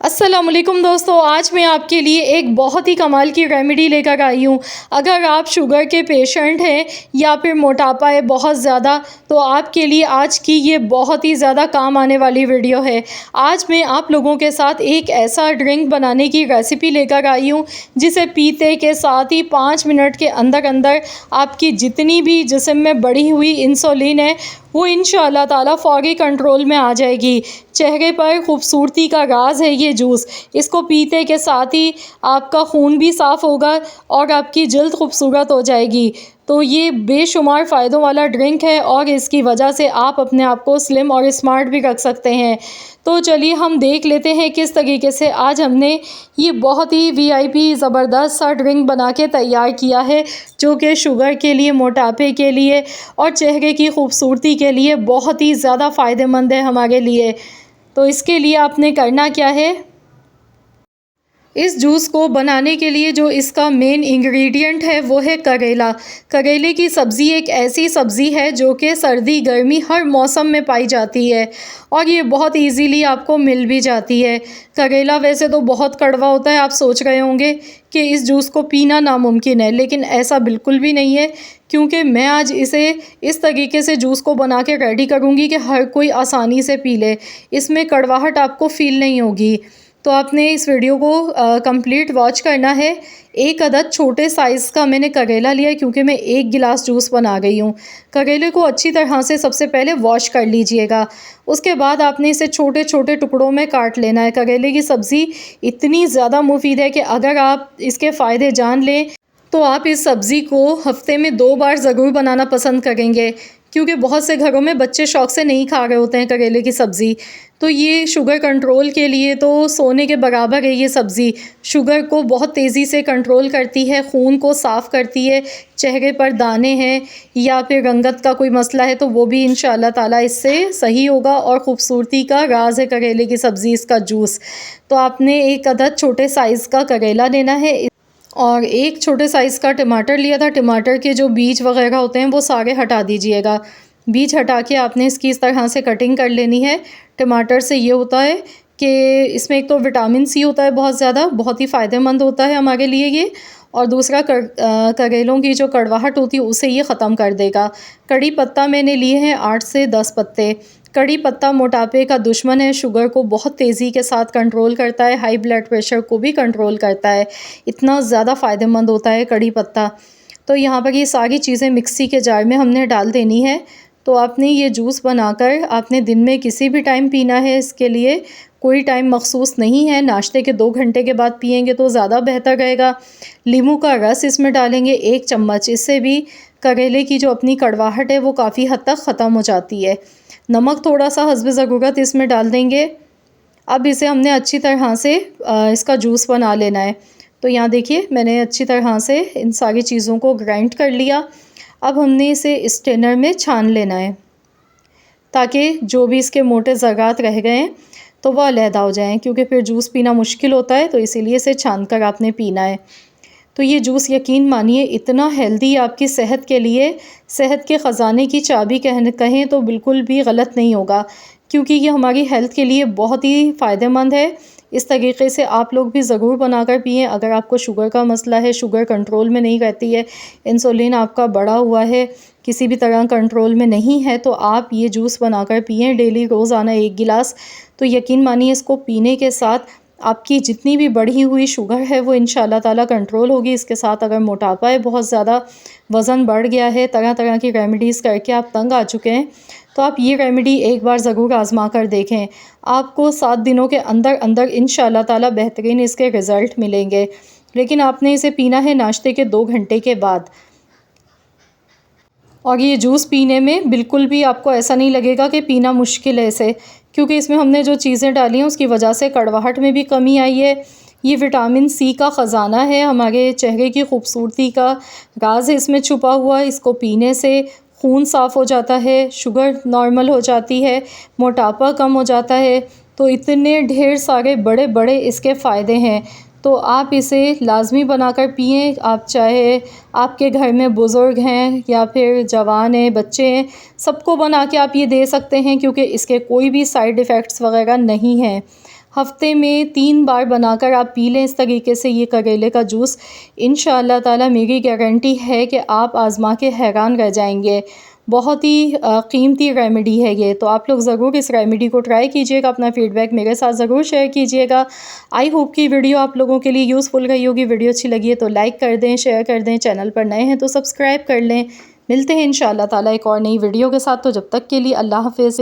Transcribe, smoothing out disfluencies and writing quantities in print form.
अस्सलामुअलैकुम दोस्तों, आज मैं आपके लिए एक बहुत ही कमाल की रेमेडी लेकर आई हूँ। अगर आप शुगर के पेशेंट हैं या फिर मोटापा है बहुत ज़्यादा, तो आपके लिए आज की ये बहुत ही ज़्यादा काम आने वाली वीडियो है। आज मैं आप लोगों के साथ एक ऐसा ड्रिंक बनाने की रेसिपी लेकर आई हूँ जिसे पीते के साथ ही 5 मिनट के अंदर अंदर आपकी जितनी भी जिस्म में बढ़ी हुई इंसुलिन है वो इंशाअल्लाह ताला फ़ौरी कंट्रोल में आ जाएगी। चेहरे पर खूबसूरती का राज है ये जूस। इसको पीते के साथ ही आपका खून भी साफ़ होगा और आपकी जल्द खूबसूरत हो जाएगी। तो ये बेशुमार फ़ायदों वाला ड्रिंक है और इसकी वजह से आप अपने आप को स्लिम और स्मार्ट भी रख सकते हैं। तो चलिए हम देख लेते हैं किस तरीके से आज हमने ये बहुत ही वीआईपी ज़बरदस्त सा ड्रिंक बना के तैयार किया है, जो कि शुगर के लिए, मोटापे के लिए और चेहरे की खूबसूरती के लिए बहुत ही ज़्यादा फ़ायदेमंद है हमारे लिए। तो इसके लिए आपने करना क्या है, इस जूस को बनाने के लिए जो इसका मेन इंग्रेडिएंट है वो है करेला। करेले की सब्ज़ी एक ऐसी सब्ज़ी है जो कि सर्दी गर्मी हर मौसम में पाई जाती है और ये बहुत इजीली आपको मिल भी जाती है। करेला वैसे तो बहुत कड़वा होता है, आप सोच रहे होंगे कि इस जूस को पीना नामुमकिन है, लेकिन ऐसा बिल्कुल भी नहीं है, क्योंकि मैं आज इसे इस तरीके से जूस को बना के रेडी करूँगी कि हर कोई आसानी से पी ले। इसमें कड़वाहट आपको फ़ील नहीं होगी। तो आपने इस वीडियो को कंप्लीट वॉच करना है। एक अदद छोटे साइज़ का मैंने करेला लिया है, क्योंकि मैं 1 गिलास जूस बना गई हूँ। करेले को अच्छी तरह से सबसे पहले वॉश कर लीजिएगा। उसके बाद आपने इसे छोटे छोटे टुकड़ों में काट लेना है। करेले की सब्ज़ी इतनी ज़्यादा मुफीद है कि अगर आप इसके फ़ायदे जान लें तो आप इस सब्ज़ी को हफ़्ते में 2 बार ज़रूर बनाना पसंद करेंगे, क्योंकि बहुत से घरों में बच्चे शौक़ से नहीं खा रहे होते हैं करेले की सब्ज़ी। तो ये शुगर कंट्रोल के लिए तो सोने के बराबर है ये सब्ज़ी। शुगर को बहुत तेज़ी से कंट्रोल करती है, खून को साफ़ करती है, चेहरे पर दाने हैं या फिर रंगत का कोई मसला है तो वो भी इंशाअल्लाह ताला इससे सही होगा। और ख़ूबसूरती का राज है करेले की सब्ज़ी, इसका जूस। तो आपने एक अदद छोटे साइज़ का करेला लेना है और एक छोटे साइज़ का टमाटर लिया था। टमाटर के जो बीज वगैरह होते हैं वो सारे हटा दीजिएगा। बीज हटा के आपने इसकी इस तरह से कटिंग कर लेनी है। टमाटर से ये होता है कि इसमें एक तो विटामिन सी होता है बहुत ज़्यादा, बहुत ही फ़ायदेमंद होता है हमारे लिए ये, और दूसरा करेलों की जो कड़वाहट होती है उसे ये ख़त्म कर देगा। कड़ी पत्ता मैंने लिए हैं 8 से 10 पत्ते। कड़ी पत्ता मोटापे का दुश्मन है, शुगर को बहुत तेज़ी के साथ कंट्रोल करता है, हाई ब्लड प्रेशर को भी कंट्रोल करता है। इतना ज़्यादा फ़ायदेमंद होता है कड़ी पत्ता। तो यहाँ पर ये सारी चीज़ें मिक्सी के जार में हमने डाल देनी है। तो आपने ये जूस बनाकर आपने दिन में किसी भी टाइम पीना है। इसके लिए कोई टाइम मख़सूस नहीं है। नाश्ते के 2 घंटे के बाद पिएंगे तो ज़्यादा बेहतर रहेगा। नींबू का रस इसमें डालेंगे 1 चम्मच, इससे भी करेले की जो अपनी कड़वाहट है वो काफ़ी हद तक ख़त्म हो जाती है। नमक थोड़ा सा हस्ब ज़रूरत इसमें डाल देंगे। अब इसे हमने अच्छी तरह से इसका जूस बना लेना है। तो यहाँ देखिए मैंने अच्छी तरह से इन सारी चीज़ों को ग्राइंड कर लिया। अब हमने इसे स्ट्रेनर में छान लेना है, ताकि जो भी इसके मोटे ज़रात रह गए हैं तो वो अलहदा हो जाएं, क्योंकि फिर जूस पीना मुश्किल होता है। तो इसीलिए इसे छान कर आपने पीना है। तो ये जूस यकीन मानिए इतना हेल्दी आपकी सेहत के लिए, सेहत के ख़जाने की चाबी कहें तो बिल्कुल भी गलत नहीं होगा, क्योंकि ये हमारी हेल्थ के लिए बहुत ही फ़ायदेमंद है। इस तरीके से आप लोग भी ज़रूर बनाकर पिएँ। अगर आपको शुगर का मसला है, शुगर कंट्रोल में नहीं रहती है, इंसुलिन आपका बढ़ा हुआ है, किसी भी तरह कंट्रोल में नहीं है, तो आप ये जूस बनाकर पिएँ डेली, रोज़ाना 1 गिलास। तो यकीन मानिए इसको पीने के साथ आपकी जितनी भी बढ़ी हुई शुगर है वो इंशाअल्लाह ताला कंट्रोल होगी। इसके साथ अगर मोटापा है, बहुत ज़्यादा वज़न बढ़ गया है, तरह तरह की रेमेडीज़ करके आप तंग आ चुके हैं, तो आप ये रेमेडी एक बार ज़रूर आज़मा कर देखें। आपको 7 दिनों के अंदर अंदर इंशाअल्लाह ताला बेहतरीन इसके रिज़ल्ट मिलेंगे। लेकिन आपने इसे पीना है नाश्ते के 2 घंटे के बाद। और ये जूस पीने में बिल्कुल भी आपको ऐसा नहीं लगेगा कि पीना मुश्किल है इसे, क्योंकि इसमें हमने जो चीज़ें डाली हैं उसकी वजह से कड़वाहट में भी कमी आई है। ये विटामिन सी का ख़जाना है, हमारे चेहरे की खूबसूरती का राज है इसमें छुपा हुआ। इसको पीने से खून साफ़ हो जाता है, शुगर नॉर्मल हो जाती है, मोटापा कम हो जाता है। तो इतने ढेर सारे बड़े बड़े इसके फ़ायदे हैं। तो आप इसे लाज़मी बनाकर पिएँ। आप चाहे आपके घर में बुज़ुर्ग हैं या फिर जवान हैं, बच्चे हैं, सबको बना के आप ये दे सकते हैं, क्योंकि इसके कोई भी साइड इफ़ेक्ट्स वगैरह नहीं हैं। हफ्ते में 3 बार बनाकर आप पी लें इस तरीके से ये करेले का जूस। इंशाअल्लाह ताला मेरी गारंटी है कि आप आज़मा के हैरान रह जाएंगे। बहुत ही कीमती रेमेडी है ये, तो आप लोग ज़रूर इस रेमेडी को ट्राई कीजिएगा। अपना फ़ीडबैक मेरे साथ ज़रूर शेयर कीजिएगा। आई होप कि वीडियो आप लोगों के लिए यूज़फुल रही होगी। वीडियो अच्छी लगी है तो लाइक कर दें, शेयर कर दें। चैनल पर नए हैं तो सब्सक्राइब कर लें। मिलते हैं इंशाअल्लाह ताला एक और नई वीडियो के साथ। तो जब तक के लिए अल्लाह हाफ़िज़।